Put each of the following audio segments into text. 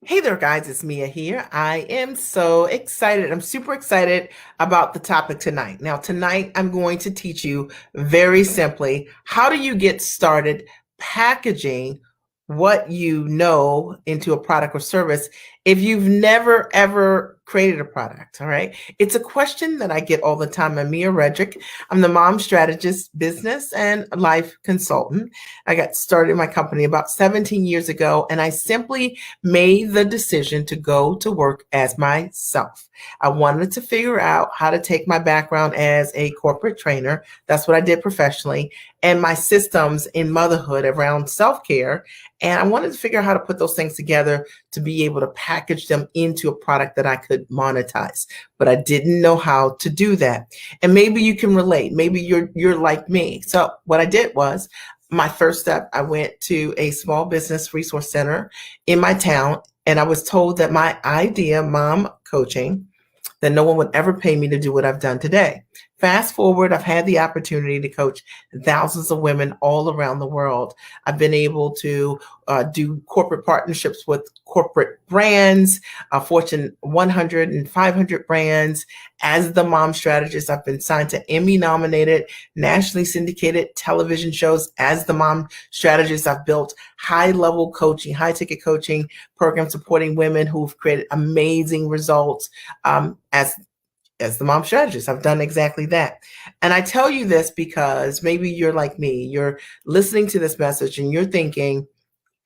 Hey there, guys. It's Mia here. I am so excited. I'm super excited about the topic tonight. Now, tonight, I'm going to teach you very simply how do you get started packaging what you know into a product or service if you've never ever created a product. All right. It's a question that I get all the time. I'm Mia Redrick. I'm the mom strategist, business and life consultant. I got started in my company about 17 years ago, and I simply made the decision to go to work as myself. I wanted to figure out how to take my background as a corporate trainer. That's what I did professionally, and my systems in motherhood around self care. And I wanted to figure out how to put those things together to be able to package them into a product that I could monetize. But I didn't know how to do that. And maybe you can relate. Maybe you're like me. So what I did was my first step, I went to a small business resource center in my town, and I was told that my idea, mom coaching, that no one would ever pay me to do what I've done today. Fast forward, I've had the opportunity to coach thousands of women all around the world. I've been able to do corporate partnerships with corporate brands, Fortune 100 and 500 brands. As the mom strategist, I've been signed to Emmy nominated, nationally syndicated television shows. As the mom strategist, I've built high level coaching, high ticket coaching programs supporting women who've created amazing results. As the mom strategist, I've done exactly that. And I tell you this because maybe you're like me, you're listening to this message and you're thinking,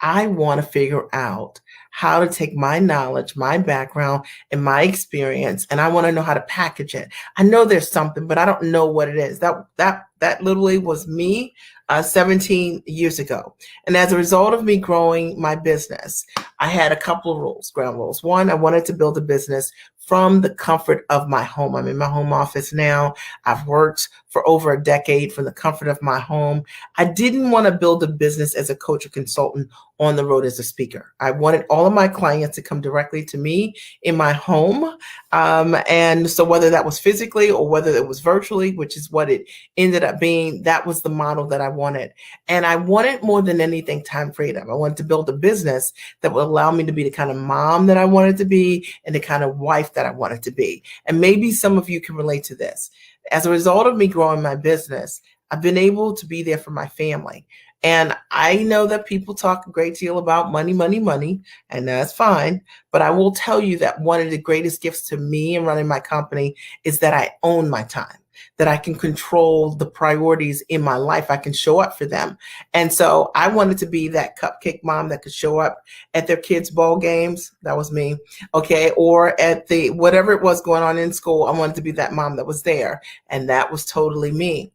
I want to figure out how to take my knowledge, my background, and my experience, and I want to know how to package it. I know there's something, but I don't know what it is. That literally was me 17 years ago. And as a result of me growing my business, I had a couple of rules, ground rules. One, I wanted to build a business from the comfort of my home. I'm in my home office now. I've worked for over a decade from the comfort of my home. I didn't want to build a business as a coach or consultant on the road as a speaker. I wanted all of my clients to come directly to me in my home. And so whether that was physically or whether it was virtually, which is what it ended up being, that was the model that I wanted. And I wanted more than anything time freedom. I wanted to build a business that would allow me to be the kind of mom that I wanted to be and the kind of wife that I wanted to be. And maybe some of you can relate to this. As a result of me growing my business, I've been able to be there for my family. And I know that people talk a great deal about money, money, money, and that's fine. But I will tell you that one of the greatest gifts to me in running my company is that I own my time, that I can control the priorities in my life. I can show up for them. And so I wanted to be that cupcake mom that could show up at their kids' ball games. That was me. Okay. Or at the whatever it was going on in school. I wanted to be that mom that was there. And that was totally me.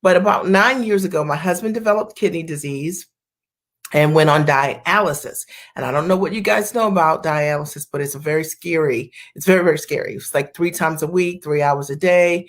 But about 9 years ago, my husband developed kidney disease and went on dialysis. And I don't know what you guys know about dialysis, but it's very, very scary. It's like 3 times a week, 3 hours a day.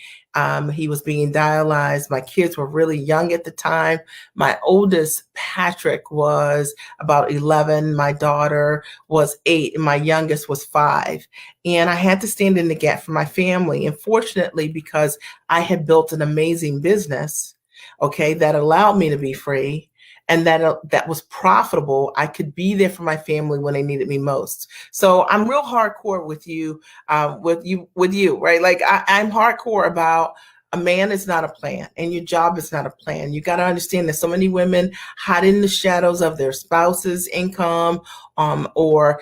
He was being dialyzed. My kids were really young at the time. My oldest, Patrick, was about 11. My daughter was 8, and my youngest was 5. And I had to stand in the gap for my family. And fortunately, because I had built an amazing business, okay, that allowed me to be free and that was profitable, I could be there for my family when they needed me most. So I'm real hardcore with you, right? Like I'm hardcore about a man is not a plan and your job is not a plan. You got to understand that so many women hide in the shadows of their spouse's income or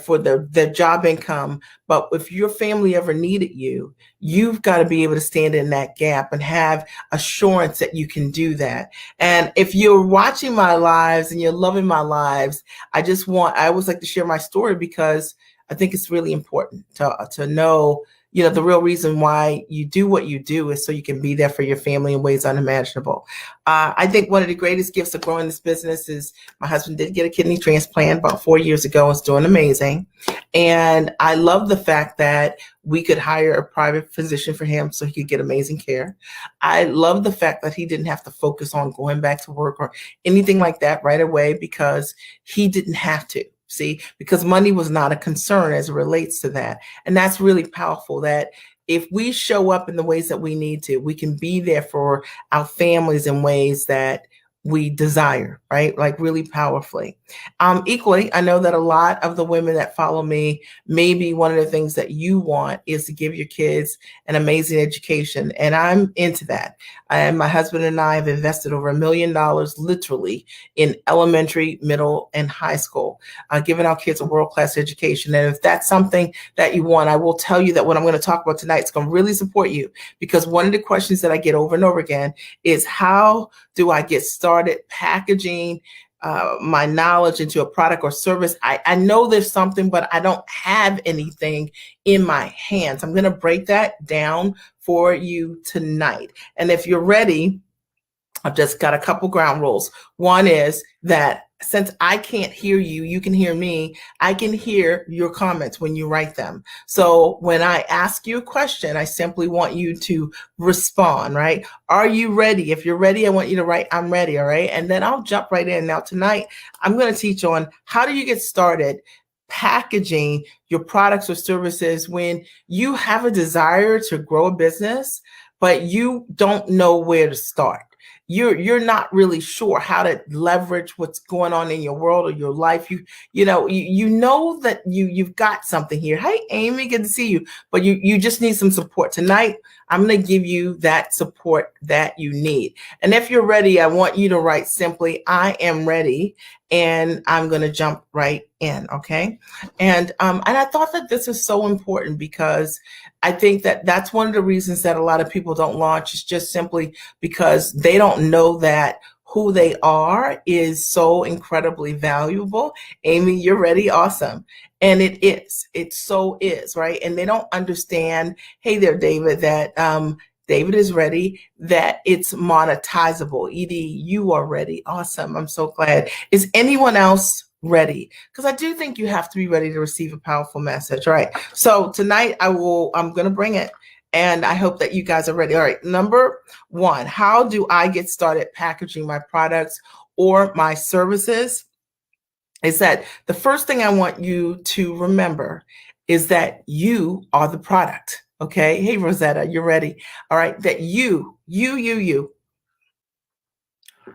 for their job income. But if your family ever needed you, you've got to be able to stand in that gap and have assurance that you can do that. And if you're watching my lives and you're loving my lives, I always like to share my story because I think it's really important to know, the real reason why you do what you do is so you can be there for your family in ways unimaginable. I think one of the greatest gifts of growing this business is my husband did get a kidney transplant about 4 years ago. It's doing amazing. And I love the fact that we could hire a private physician for him so he could get amazing care. I love the fact that he didn't have to focus on going back to work or anything like that right away because he didn't have to. See, because money was not a concern as it relates to that. And that's really powerful that if we show up in the ways that we need to, we can be there for our families in ways that we desire, right? Like really powerfully. Equally, I know that a lot of the women that follow me, maybe one of the things that you want is to give your kids an amazing education. And I'm into that. And my husband and I have invested over $1 million literally in elementary, middle, and high school, giving our kids a world-class education. And if that's something that you want, I will tell you that what I'm going to talk about tonight is going to really support you, because one of the questions that I get over and over again is, how do I get started packaging my knowledge into a product or service? I know there's something, but I don't have anything in my hands. I'm going to break that down for you tonight. And if you're ready, I've just got a couple ground rules. One is that since I can't hear you, you can hear me. I can hear your comments when you write them. So when I ask you a question, I simply want you to respond, right? Are you ready? If you're ready, I want you to write, I'm ready, all right? And then I'll jump right in. Now, tonight, I'm going to teach on how do you get started packaging your products or services when you have a desire to grow a business, but you don't know where to start. You're not really sure how to leverage what's going on in your world or your life. You know that you've got something here. Hey, Amy, good to see you. But you just need some support. Tonight, I'm going to give you that support that you need. And if you're ready, I want you to write simply, I am ready. And I'm going to jump right in. Okay. And I thought that this is so important, because I think that that's one of the reasons that a lot of people don't launch, is just simply because they don't know that who they are is so incredibly valuable. Amy, you're ready. Awesome. And it is. It so is, right? And they don't understand, hey there, David, that David is ready, that it's monetizable. Edie, you are ready. Awesome. I'm so glad. Is anyone else ready? Because I do think you have to be ready to receive a powerful message. All right. So tonight I'm going to bring it, and I hope that you guys are ready. All right. Number one, how do I get started packaging my products or my services? Is that the first thing I want you to remember is that you are the product. Okay. Hey, Rosetta, you're ready. All right. That you're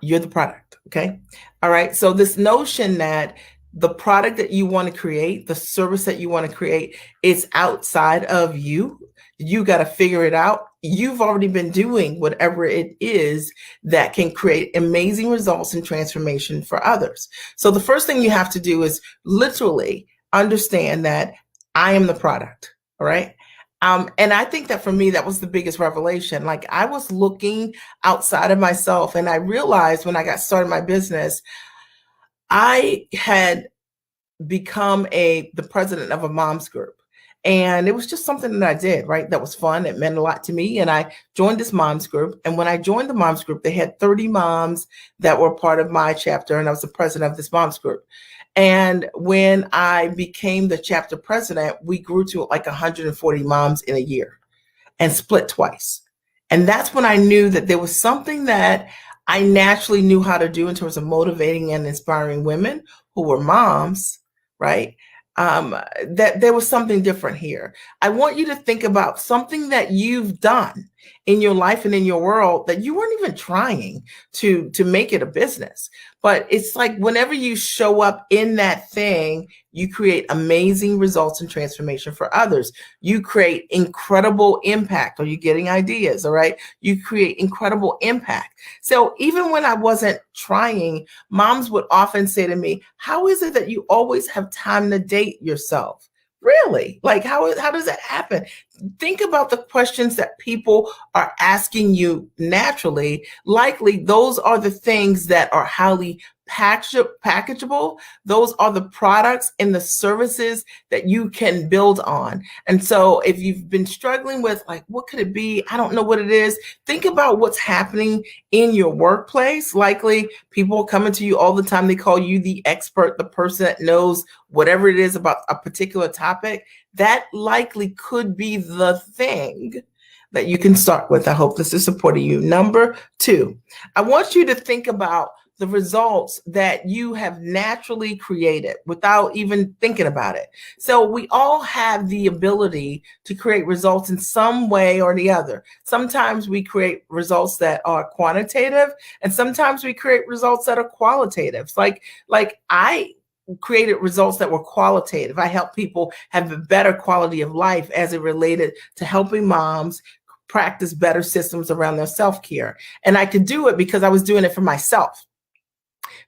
the product. Okay. All right. So this notion that the product that you want to create, the service that you want to create, is outside of you. You got to figure it out. You've already been doing whatever it is that can create amazing results and transformation for others. So the first thing you have to do is literally understand that I am the product. All right. And I think that for me, that was the biggest revelation. Like, I was looking outside of myself, and I realized when I got started my business, I had become the president of a mom's group. And it was just something that I did, right? That was fun. It meant a lot to me. And I joined this moms group. And when I joined the moms group, they had 30 moms that were part of my chapter. And I was the president of this moms group. And when I became the chapter president, we grew to like 140 moms in a year and split twice. And that's when I knew that there was something that I naturally knew how to do in terms of motivating and inspiring women who were moms, right? That there was something different here. I want you to think about something that you've done in your life and in your world that you weren't even trying to make it a business. But it's like whenever you show up in that thing, you create amazing results and transformation for others. You create incredible impact. Are you getting ideas? All right. You create incredible impact. So even when I wasn't trying, moms would often say to me, how is it that you always have time to date yourself? Really? Like, how does that happen? Think about the questions that people are asking you naturally. Likely, those are the things that are highly packageable. Those are the products and the services that you can build on. And so if you've been struggling with, like, what could it be? I don't know what it is. Think about what's happening in your workplace. Likely people are coming to you all the time. They call you the expert, the person that knows whatever it is about a particular topic. That likely could be the thing that you can start with. I hope this is supporting you. Number two, I want you to think about the results that you have naturally created without even thinking about it. So we all have the ability to create results in some way or the other. Sometimes we create results that are quantitative, and sometimes we create results that are qualitative. Like I created results that were qualitative. I helped people have a better quality of life as it related to helping moms practice better systems around their self-care. And I could do it because I was doing it for myself.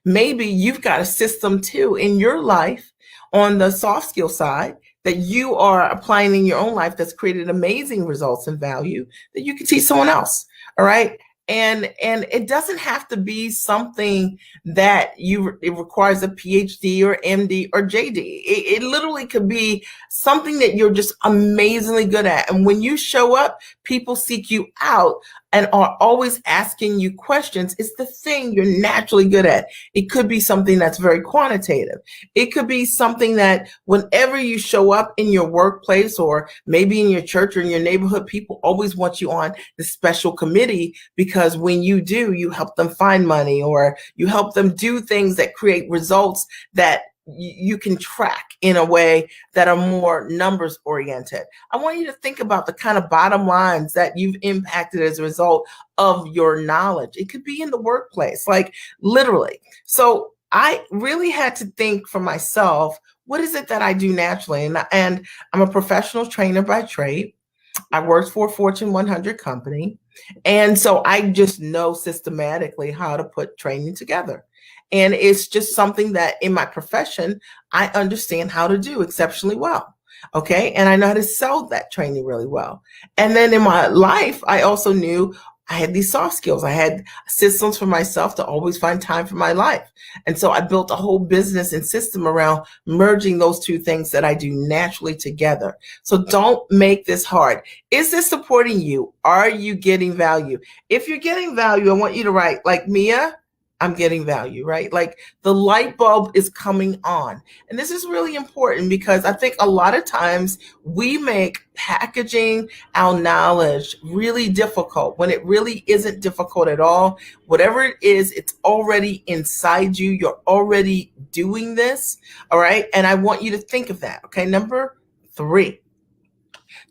Maybe you've got a system too in your life on the soft skill side that you are applying in your own life that's created amazing results and value that you can teach someone else. All right. And it doesn't have to be something that it requires a PhD or MD or JD. It literally could be something that you're just amazingly good at. And when you show up, people seek you out and are always asking you questions. It's the thing you're naturally good at. It could be something that's very quantitative. It could be something that whenever you show up in your workplace or maybe in your church or in your neighborhood, people always want you on the special committee because when you do, you help them find money or you help them do things that create results that you can track in a way that are more numbers oriented. I want you to think about the kind of bottom lines that you've impacted as a result of your knowledge. It could be in the workplace, like literally. So I really had to think for myself, what is it that I do naturally? And I'm a professional trainer by trade. I worked for a Fortune 100 company. And so I just know systematically how to put training together. And it's just something that in my profession, I understand how to do exceptionally well. Okay. And I know how to sell that training really well. And then in my life, I also knew I had these soft skills. I had systems for myself to always find time for my life. And so I built a whole business and system around merging those two things that I do naturally together. So don't make this hard. Is this supporting you? Are you getting value? If you're getting value, I want you to write like Mia, I'm getting value, right? Like the light bulb is coming on. And this is really important because I think a lot of times we make packaging our knowledge really difficult when it really isn't difficult at all. Whatever it is, it's already inside you. You're already doing this. All right. And I want you to think of that. Okay. Number 3.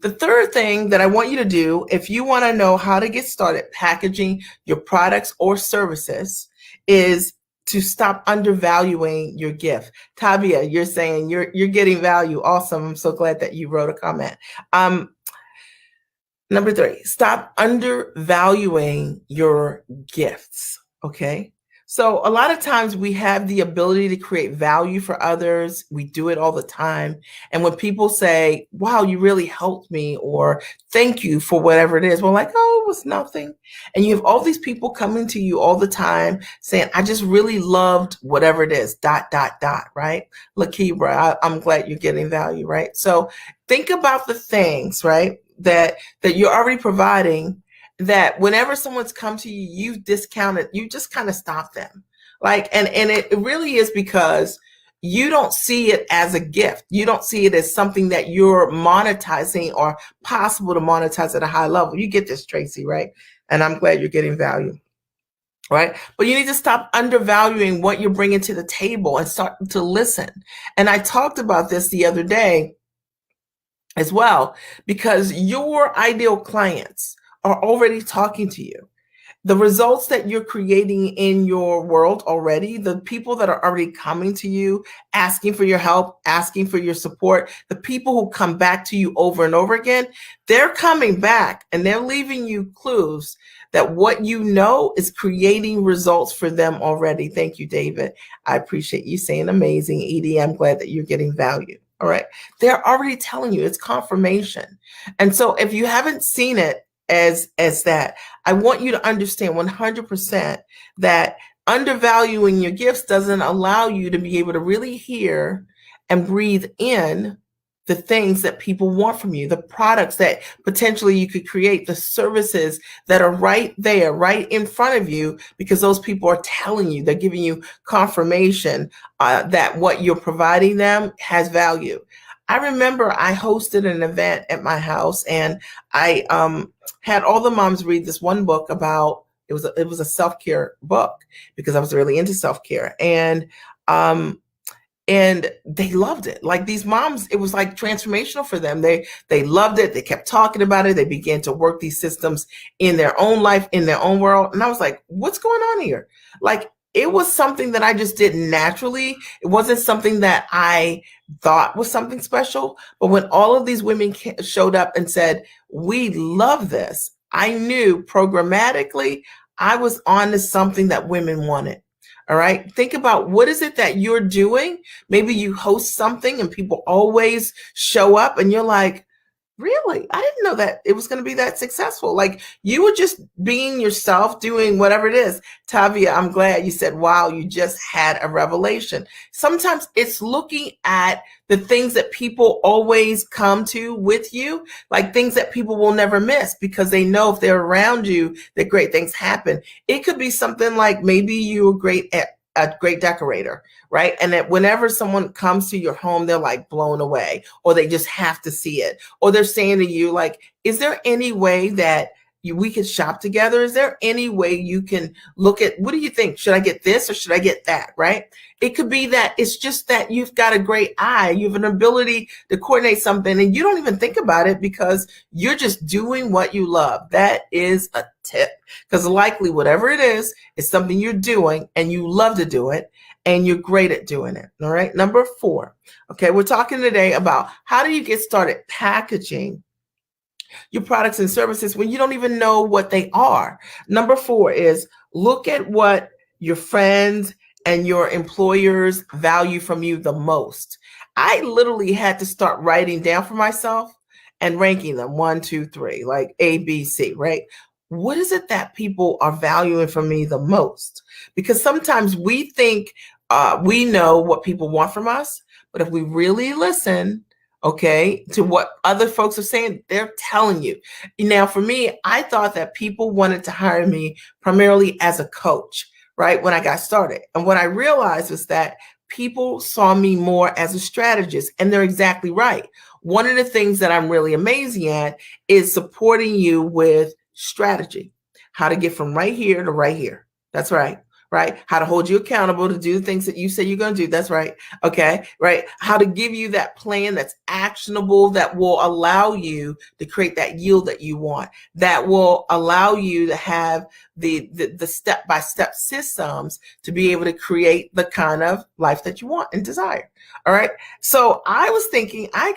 The third thing that I want you to do, if you want to know how to get started packaging your products or services, is to stop undervaluing your gift. Tabia, you're saying you're getting value. Awesome. I'm so glad that you wrote a comment. Number 3, stop undervaluing your gifts. Okay. So a lot of times we have the ability to create value for others. We do it all the time. And when people say, wow, you really helped me, or thank you for whatever it is, we're like, oh, it was nothing. And you have all these people coming to you all the time saying, I just really loved whatever it is, ... right? Lakibra, I'm glad you're getting value, right? So think about the things, right, that you're already providing, that whenever someone's come to you, you've discounted, you just kind of stop them. Like, and it really is because you don't see it as a gift. You don't see it as something that you're monetizing or possible to monetize at a high level. You get this, Tracy, right? And I'm glad you're getting value. Right. But you need to stop undervaluing what you're bringing to the table and start to listen. And I talked about this the other day as well, because your ideal clients are already talking to you. The results that you're creating in your world already, the people that are already coming to you, asking for your help, asking for your support, the people who come back to you over and over again, they're coming back and they're leaving you clues that what you know is creating results for them already. Thank you, David. I appreciate you saying amazing. Edie, I'm glad that you're getting value. All right. They're already telling you, it's confirmation. And so if you haven't seen it as that, I want you to understand 100% that undervaluing your gifts doesn't allow you to be able to really hear and breathe in the things that people want from you, the products that potentially you could create, the services that are right there, right in front of you, because those people are telling you, they're giving you confirmation that what you're providing them has value. I remember I hosted an event at my house, and I had all the moms read this one book about It was a self-care book because I was really into self-care. Um, and they loved it. Like these moms, it was like transformational for them. They loved it. They kept talking about it. They began to work these systems in their own life, in their own world. And I was like, what's going on here? Like it was something that I just did naturally. It wasn't something that I thought was something special. But when all of these women showed up and said, we love this, I knew programmatically I was on to something that women wanted. All right. Think about what is it that you're doing? Maybe you host something and people always show up and you're like, really? I didn't know that it was going to be that successful. Like you were just being yourself, doing whatever it is. Tavia, I'm glad you said, wow, you just had a revelation. Sometimes it's looking at the things that people always come to with you, like things that people will never miss because they know if they're around you, that great things happen. It could be something like maybe you're great at a great decorator, right? And that whenever someone comes to your home, they're like blown away, or they just have to see it, or they're saying to you, like, is there any way that we could shop together? Is there any way you can look at, what do you think? Should I get this or should I get that, right? It could be that it's just that you've got a great eye. You have an ability to coordinate something and you don't even think about it because you're just doing what you love. That is a tip, because likely whatever it is something you're doing and you love to do it and you're great at doing it. All right. Number 4. Okay. We're talking today about how do you get started packaging your products and services when you don't even know what they are. Number 4 is look at what your friends and your employers value from you the most. I literally had to start writing down for myself and ranking them 1, 2, 3, like A, B, C, right? What is it that people are valuing from me the most? Because sometimes we think we know what people want from us, but if we really listen, okay, to what other folks are saying, they're telling you. Now, for me, I thought that people wanted to hire me primarily as a coach, right, when I got started. And what I realized was that people saw me more as a strategist, and they're exactly right. One of the things that I'm really amazing at is supporting you with strategy, how to get from right here to right here. That's right. Right? How to hold you accountable to do the things that you say you're going to do. That's right. Okay. Right. How to give you that plan that's actionable, that will allow you to create that yield that you want, that will allow you to have the step-by-step systems to be able to create the kind of life that you want and desire. All right. So I was thinking, I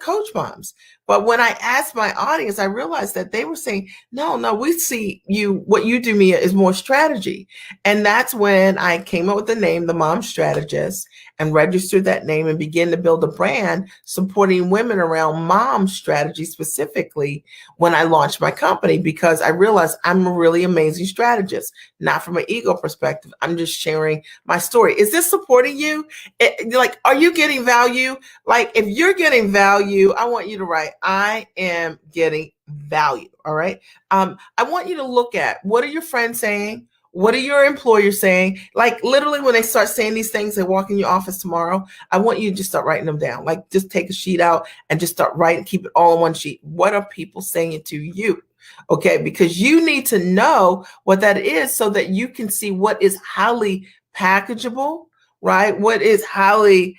coach moms, but when I asked my audience, I realized that they were saying, no, we see you, what you do, Mia, is more strategy. And that's when I came up with the name, The Mom Strategist, and registered that name and began to build a brand supporting women around mom strategy specifically when I launched my company, because I realized I'm a really amazing strategist, not from an ego perspective. I'm just sharing my story. Is this supporting you? Like, are you getting value? Like, if you're getting value, I want you to write, I am getting value. All right. I want you to look at, what are your friends saying? What are your employers saying? Like literally when they start saying these things, they walk in your office tomorrow, I want you to just start writing them down. Like just take a sheet out and just start writing, keep it all on one sheet. What are people saying to you? Okay, because you need to know what that is so that you can see what is highly packageable, right? What is highly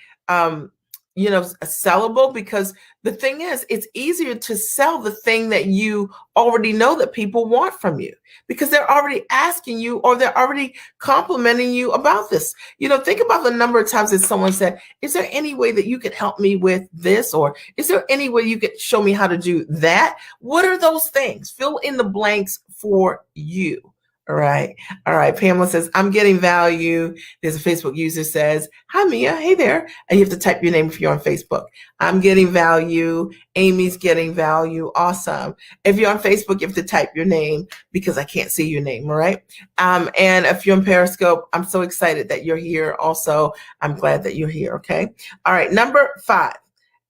sellable, because the thing is, it's easier to sell the thing that you already know that people want from you, because they're already asking you or they're already complimenting you about this. Think about the number of times that someone said, is there any way that you could help me with this? Or is there any way you could show me how to do that? What are those things? Fill in the blanks for you. All right. All right. Pamela says, I'm getting value. There's a Facebook user says, hi, Mia. Hey there. And you have to type your name if you're on Facebook. I'm getting value. Amy's getting value. Awesome. If you're on Facebook, you have to type your name because I can't see your name. All right. And if you're on Periscope, I'm so excited that you're here. Also, I'm glad that you're here. Okay. All right. Number 5.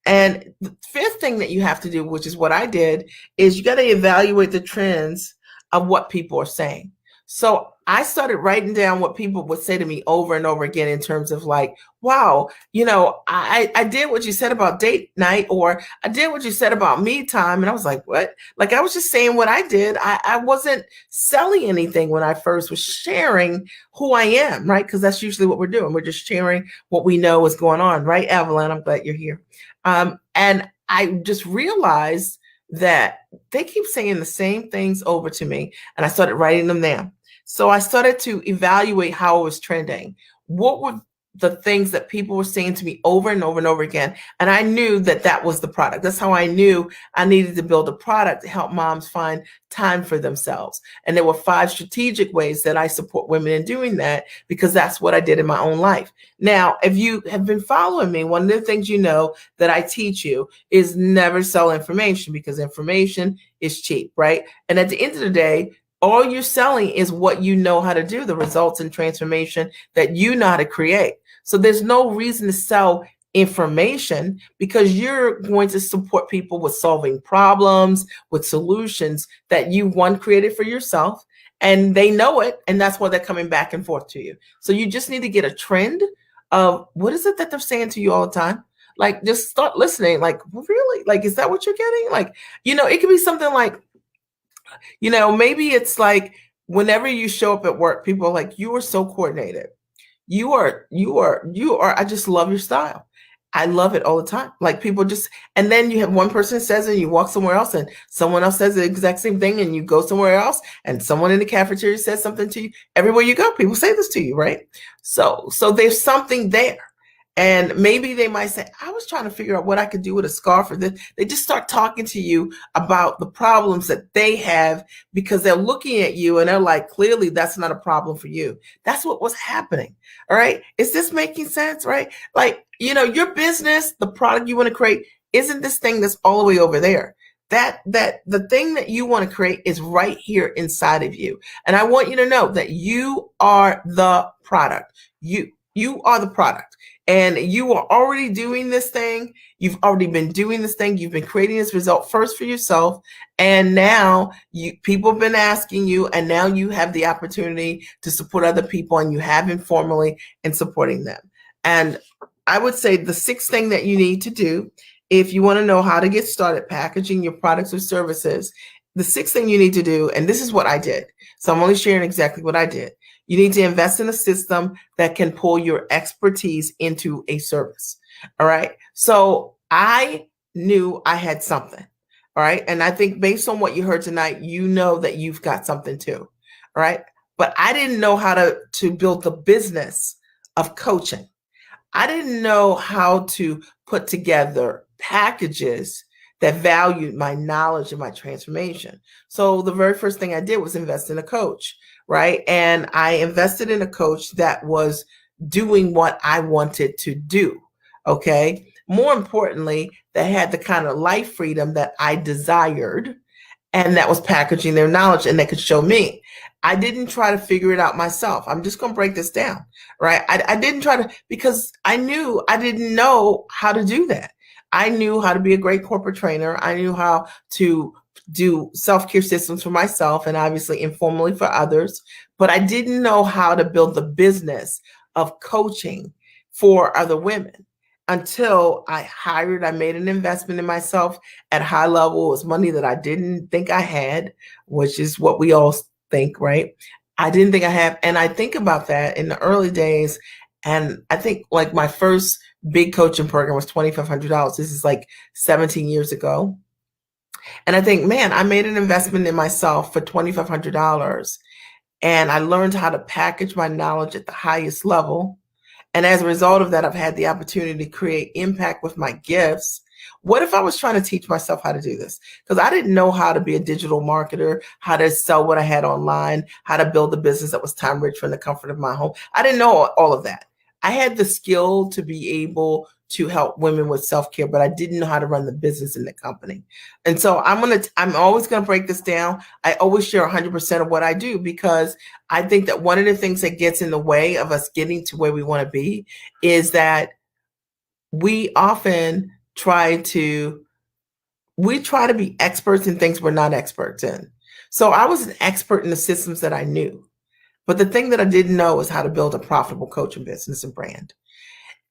And the 5th thing that you have to do, which is what I did, is you got to evaluate the trends of what people are saying. So I started writing down what people would say to me over and over again in terms of like, wow, you know, I did what you said about date night, or I did what you said about me time. And I was like, what? Like I was just saying what I did. I wasn't selling anything when I first was sharing who I am, right? Because that's usually what we're doing. We're just sharing what we know is going on, right, Evelyn? I'm glad you're here. And I just realized that they keep saying the same things over to me, and I started writing them down. So I started to evaluate how it was trending. What were the things that people were saying to me over and over and over again? And I knew that that was the product. That's how I knew I needed to build a product to help moms find time for themselves. And there were 5 strategic ways that I support women in doing that, because that's what I did in my own life. Now, if you have been following me, one of the things you know that I teach you is never sell information, because information is cheap, right? And at the end of the day, all you're selling is what you know how to do, the results and transformation that you know how to create. So there's no reason to sell information, because you're going to support people with solving problems, with solutions that you one created for yourself, and they know it, and that's why they're coming back and forth to you. So you just need to get a trend of what is it that they're saying to you all the time. Like, just start listening. Like, really? Like, is that what you're getting? Like, it could be something like, maybe it's like whenever you show up at work, people are like, you are so coordinated. You are, I just love your style. I love it all the time. Like people just, and then you have one person says it, and you walk somewhere else, and someone else says the exact same thing, and you go somewhere else, and someone in the cafeteria says something to you. Everywhere you go, people say this to you, right? So there's something there. And maybe they might say, I was trying to figure out what I could do with a scarf or this. They just start talking to you about the problems that they have, because they're looking at you and they're like, clearly that's not a problem for you. That's what was happening. All right. Is this making sense? Right. Like, your business, the product you want to create isn't this thing that's all the way over there. That the thing that you want to create is right here inside of you. And I want you to know that you are the product. You are the product. And you are already doing this thing. You've already been doing this thing. You've been creating this result first for yourself. And now people have been asking you, and now you have the opportunity to support other people, and you have informally in supporting them. And I would say the 6th thing that you need to do, if you want to know how to get started packaging your products or services, the 6th thing you need to do, and this is what I did. So I'm only sharing exactly what I did. You need to invest in a system that can pull your expertise into a service. All right. So I knew I had something. All right. And I think based on what you heard tonight, you know that you've got something too. All right. But I didn't know how to build the business of coaching. I didn't know how to put together packages that valued my knowledge and my transformation. So the very first thing I did was invest in a coach, right? And I invested in a coach that was doing what I wanted to do. Okay. More importantly, that had the kind of life freedom that I desired, and that was packaging their knowledge, and they could show me. I didn't try to figure it out myself. I'm just going to break this down, right? I didn't try to, because I knew I didn't know how to do that. I knew how to be a great corporate trainer. I knew how to do self-care systems for myself, and obviously informally for others, but I didn't know how to build the business of coaching for other women until I made an investment in myself at high level. It was money that I didn't think I had, which is what we all think, right? I didn't think I had. And I think about that in the early days. And I think like my first big coaching program was $2,500. This is like 17 years ago. And I think, man, I made an investment in myself for $2,500. And I learned how to package my knowledge at the highest level. And as a result of that, I've had the opportunity to create impact with my gifts. What if I was trying to teach myself how to do this? Because I didn't know how to be a digital marketer, how to sell what I had online, how to build a business that was time rich from the comfort of my home. I didn't know all of that. I had the skill to be able to help women with self-care, but I didn't know how to run the business in the company. And so I'm always going to break this down. I always share 100% of what I do, because I think that one of the things that gets in the way of us getting to where we want to be is that we often try to be experts in things we're not experts in. So I was an expert in the systems that I knew. But the thing that I didn't know is how to build a profitable coaching business and brand.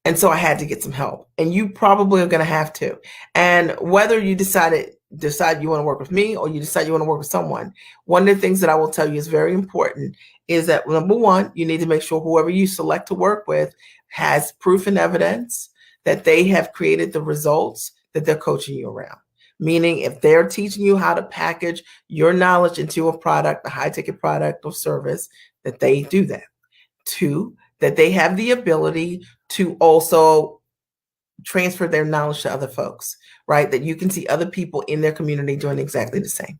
And so I had to get some help. And you probably are going to have to. And whether you decide you want to work with me or you decide you want to work with someone, one of the things that I will tell you is very important is that number one, you need to make sure whoever you select to work with has proof and evidence that they have created the results that they're coaching you around. Meaning if they're teaching you how to package your knowledge into a product, a high ticket product or service, that they do that. Two, that they have the ability to also transfer their knowledge to other folks, right? That you can see other people in their community doing exactly the same.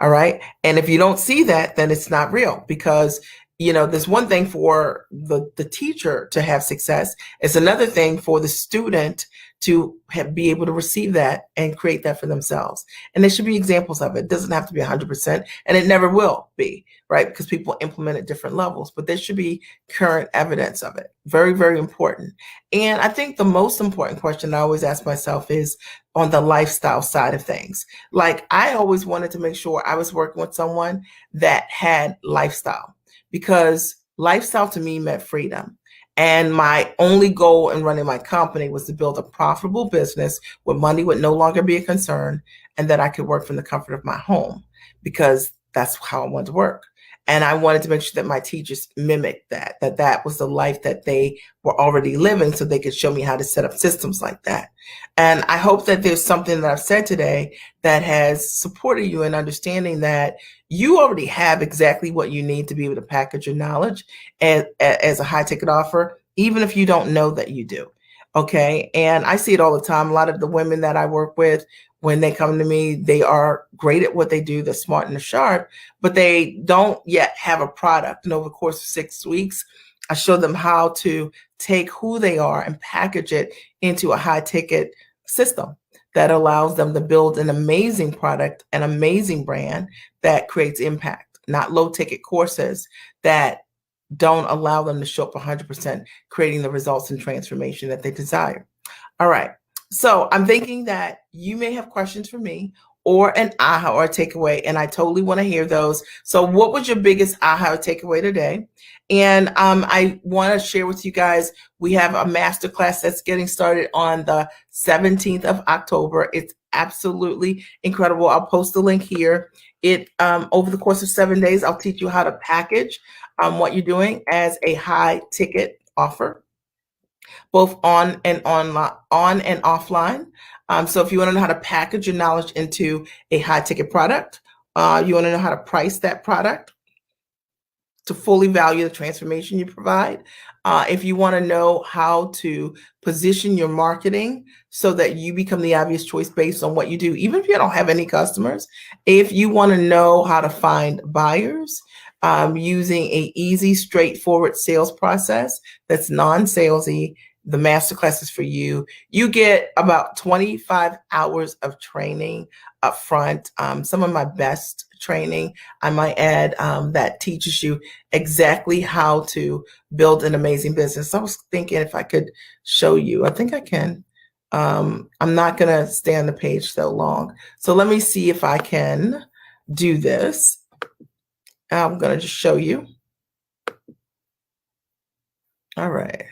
All right. And if you don't see that, then it's not real because, there's one thing for the teacher to have success. It's another thing for the student to be able to receive that and create that for themselves. And there should be examples of it. It doesn't have to be 100%, and it never will be, right? Because people implement at different levels, but there should be current evidence of it. Very, very important. And I think the most important question I always ask myself is on the lifestyle side of things. Like I always wanted to make sure I was working with someone that had lifestyle, because lifestyle to me meant freedom. And my only goal in running my company was to build a profitable business where money would no longer be a concern and that I could work from the comfort of my home, because that's how I wanted to work. And I wanted to make sure that my teachers mimicked that was the life that they were already living, so they could show me how to set up systems like that. And I hope that there's something that I've said today that has supported you in understanding that you already have exactly what you need to be able to package your knowledge as a high ticket offer, even if you don't know that you do. Okay. And I see it all the time. A lot of the women that I work with, when they come to me, they are great at what they do. They're smart and they're sharp, but they don't yet have a product. And over the course of 6 weeks, I show them how to take who they are and package it into a high ticket system that allows them to build an amazing product, an amazing brand that creates impact, not low ticket courses that don't allow them to show up 100%, creating the results and transformation that they desire. All right. So I'm thinking that you may have questions for me or an aha or a takeaway, and I totally want to hear those. So what was your biggest aha or takeaway today? And I want to share with you guys, we have a masterclass that's getting started on the 17th of October. It's absolutely incredible. I'll post the link here. Over the course of 7 days, I'll teach you how to package what you're doing as a high ticket offer, both on and offline. So if you want to know how to package your knowledge into a high ticket product, you want to know how to price that product to fully value the transformation you provide. If you want to know how to position your marketing so that you become the obvious choice based on what you do, even if you don't have any customers. If you want to know how to find buyers using a easy, straightforward sales process that's non-salesy, the masterclass is for you. You get about 25 hours of training up front. Some of my best training, I might add, that teaches you exactly how to build an amazing business. I was thinking if I could show you. I think I can. I'm not going to stay on the page so long. So let me see if I can do this. I'm going to just show you. All right.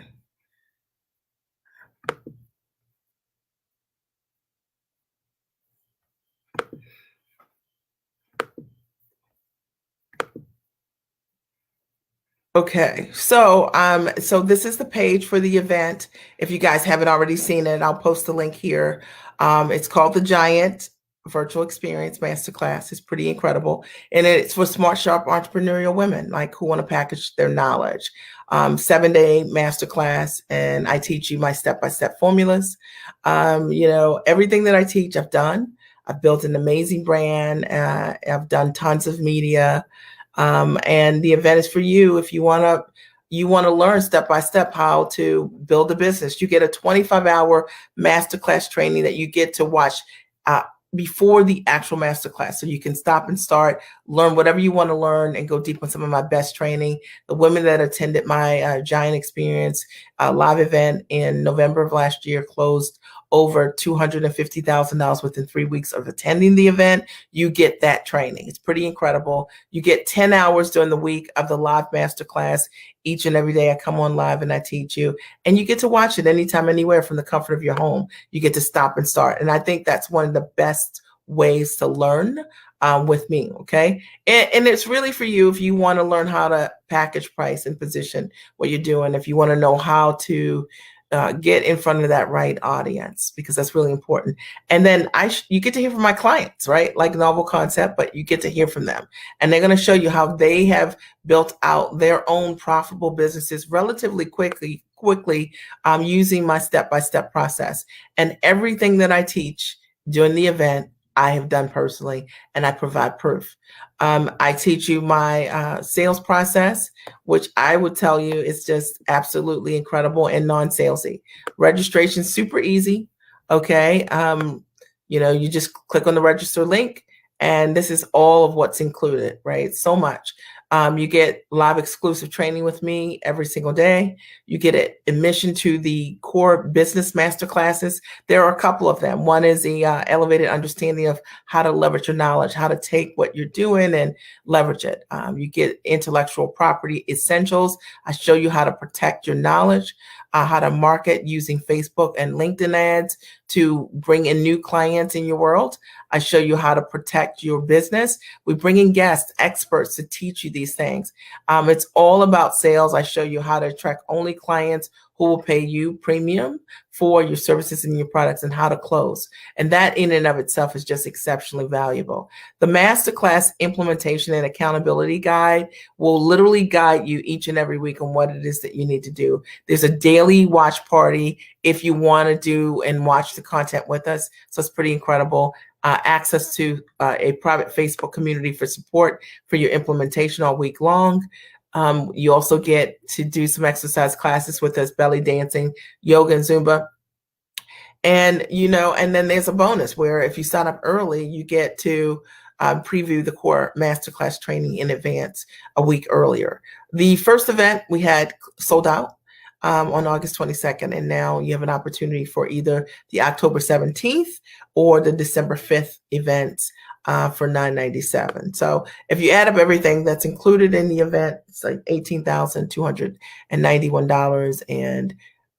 Okay, so this is the page for the event. If you guys haven't already seen it, I'll post the link here. It's called the Giant Virtual Experience Masterclass. It's pretty incredible, and it's for smart, sharp, entrepreneurial women like who want to package their knowledge. 7-day masterclass, and I teach you my step-by-step formulas. Everything that I teach, I've done. I've built an amazing brand. I've done tons of media. And the event is for you if you want to learn step by step how to build a business. You get a 25-hour masterclass training that you get to watch before the actual masterclass, so you can stop and start, learn whatever you want to learn, and go deep on some of my best training. The women that attended my Giant Experience live event in November of last year closed over $250,000 within 3 weeks of attending the event, you get that training. It's pretty incredible. You get 10 hours during the week of the live masterclass each and every day. I come on live and I teach you, and you get to watch it anytime, anywhere from the comfort of your home. You get to stop and start. And I think that's one of the best ways to learn with me. Okay. And it's really for you if you want to learn how to package, price, and position what you're doing. If you want to know how to get in front of that right audience, because that's really important. And then you get to hear from my clients, right? Like Novel Concept, but you get to hear from them, and they're going to show you how they have built out their own profitable businesses relatively quickly, using my step-by-step process. And everything that I teach during the event, I have done personally, and I provide proof. I teach you my sales process, which I would tell you is just absolutely incredible and non-salesy. Registration super easy. Okay, you just click on the register link, and this is all of what's included, right? So much. You get live exclusive training with me every single day. You get admission to the core business masterclasses. There are a couple of them. One is the elevated understanding of how to leverage your knowledge, how to take what you're doing and leverage it. You get intellectual property essentials. I show you how to protect your knowledge, how to market using Facebook and LinkedIn ads to bring in new clients in your world. I show you how to protect your business. We bring in guests, experts to teach you these things. It's all about sales. I show you how to attract only clients who will pay you premium for your services and your products, and how to close. And that in and of itself is just exceptionally valuable. The masterclass implementation and accountability guide will literally guide you each and every week on what it is that you need to do. There's a daily watch party if you want to do and watch the content with us. So it's pretty incredible. Access to a private Facebook community for support for your implementation all week long. You also get to do some exercise classes with us, belly dancing, yoga, and Zumba. And, and then there's a bonus where if you sign up early, you get to preview the core masterclass training in advance a week earlier. The first event we had sold out on August 22nd, and now you have an opportunity for either the October 17th or the December 5th events for $997. So if you add up everything that's included in the event, it's like $18,291. And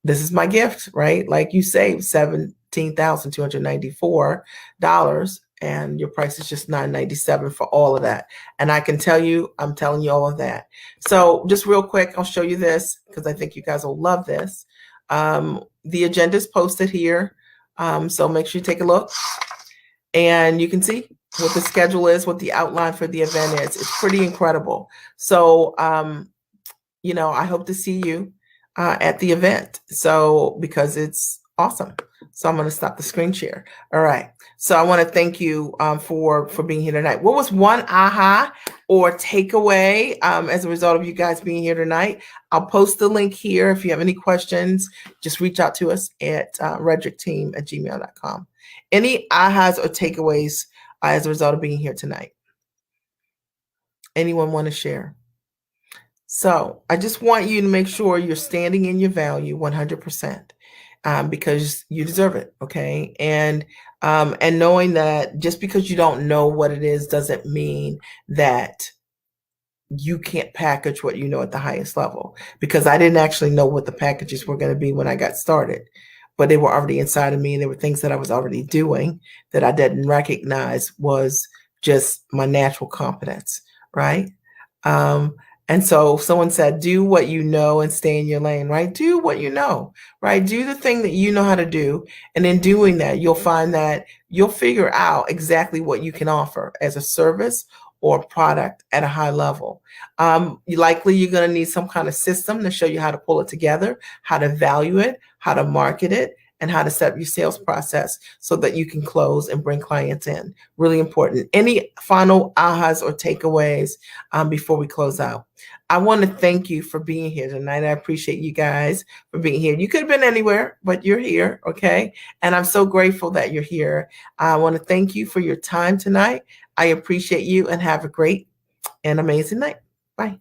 this is my gift, right? Like you saved $17,294, and your price is just $997 for all of that. And I can tell you, I'm telling you all of that. So just real quick, I'll show you this because I think you guys will love this. The agenda is posted here. So make sure you take a look, and you can see what the schedule is, what the outline for the event is. It's pretty incredible. So, I hope to see you at the event. So, because it's awesome. So I'm going to stop the screen share. All right. So I want to thank you for being here tonight. What was one aha or takeaway as a result of you guys being here tonight? I'll post the link here. If you have any questions, just reach out to us at redrickteam@gmail.com. Any ahas or takeaways as a result of being here tonight? Anyone want to share? So I just want you to make sure you're standing in your value 100%. Because you deserve it, okay? And knowing that just because you don't know what it is doesn't mean that you can't package what you know at the highest level. Because I didn't actually know what the packages were going to be when I got started, but they were already inside of me, and there were things that I was already doing that I didn't recognize was just my natural competence, right? And so someone said, do what you know and stay in your lane, right? Do what you know, right? Do the thing that you know how to do. And in doing that, you'll find that you'll figure out exactly what you can offer as a service or product at a high level. You're going to need some kind of system to show you how to pull it together, how to value it, how to market it, and how to set up your sales process so that you can close and bring clients in. Really important. Any final ahas or takeaways before we close out? I want to thank you for being here tonight. I appreciate you guys for being here. You could have been anywhere, but you're here, okay? And I'm so grateful that you're here. I want to thank you for your time tonight. I appreciate you, and have a great and amazing night. Bye.